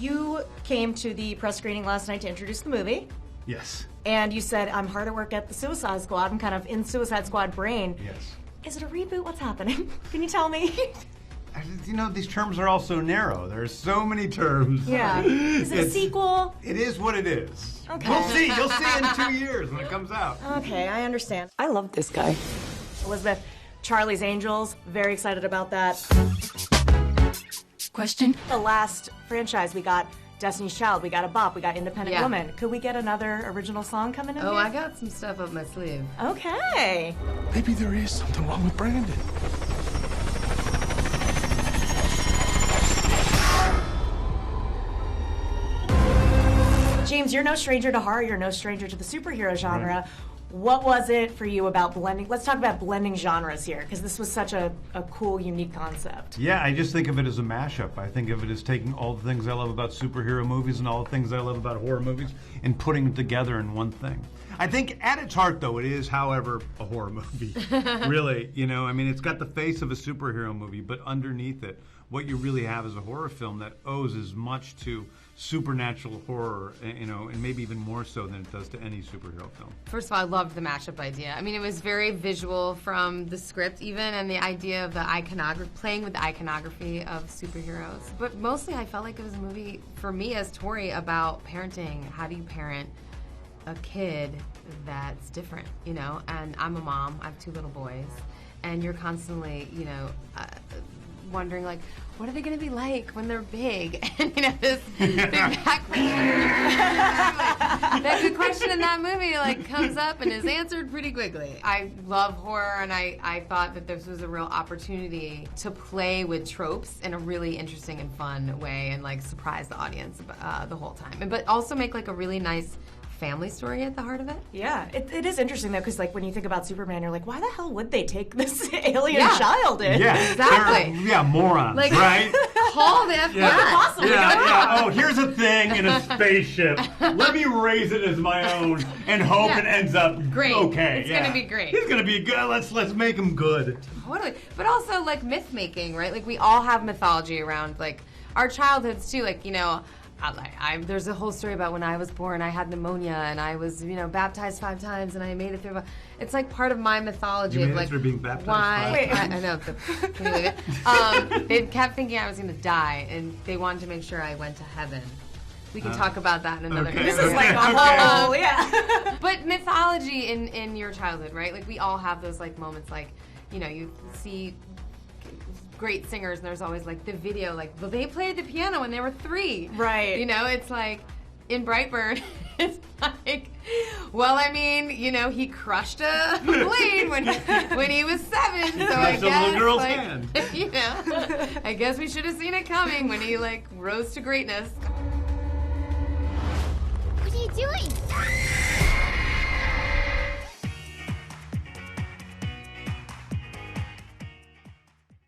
You came to the press screening last night to introduce the movie. Yes. And you said, I'm hard at work at the Suicide Squad. I'm kind of in Suicide Squad brain. Yes. Is it a reboot? What's happening? Can you tell me? You know, these terms are all so narrow. There's so many terms. Yeah. Is it a sequel? It is what it is. Okay. We'll see. You'll see in 2 years when it comes out. Okay, I understand. I love this guy. Elizabeth, Charlie's Angels, very excited about that. Question? The last franchise, we got Destiny's Child, we got a bop, we got Independent Woman. Could we get another original song coming in here? I got some stuff up my sleeve. Okay. Maybe there is something wrong with Brandon. James, you're no stranger to horror, you're no stranger to the superhero genre. Right. What was it for you about blending? Let's talk about blending genres here, because this was such a cool, unique concept. Yeah, I just think of it as a mashup. I think of it as taking all the things I love about superhero movies and all the things I love about horror movies and putting them together in one thing. I think at its heart, though, it is, however, a horror movie. Really, you know, I mean, it's got the face of a superhero movie, but underneath it, what you really have is a horror film that owes as much to supernatural horror, you know, and maybe even more so than it does to any superhero film. First of all, I loved the mashup idea. I mean, it was very visual from the script even, and the idea of the playing with the iconography of superheroes. But mostly I felt like it was a movie, for me as Tori, about parenting. How do you parent a kid that's different, you know? And I'm a mom, I have 2 little boys, and you're constantly, you know, wondering, like, what are they going to be like when they're big? And, you know, this big back question. That good question in that movie, like, comes up and is answered pretty quickly. I love horror, and I thought that this was a real opportunity to play with tropes in a really interesting and fun way and, like, surprise the audience the whole time. But also make, like, a really nice family story at the heart of it. Yeah, it is interesting though, because like when you think about Superman, you're like, why the hell would they take this alien child in? Yeah, exactly. Morons, like, right? Call the FBI. Oh, here's a thing in a spaceship. Let me raise it as my own and hope it ends up great. Okay. It's gonna be great. He's gonna be good. Let's make him good. Totally. But also like myth making, right? Like we all have mythology around like our childhoods too. Like, you know, there's a whole story about when I was born, I had pneumonia, and I was, you know, baptized 5 times, and I made it through. It's like part of my mythology you of made like it through being baptized why. I know. Can you believe it? They kept thinking I was going to die, and they wanted to make sure I went to heaven. We can talk about that in another. This is like a whole, But mythology in your childhood, right? Like we all have those like moments, like, you know, you see great singers, and there's always like the video, like, well, they played the piano when they were 3. Right. You know, it's like in Brightburn, it's like, well, I mean, you know, he crushed a blade when he was 7, so I guess, little girl's like, hand. you know, I guess we should have seen it coming when he like rose to greatness. What are you doing?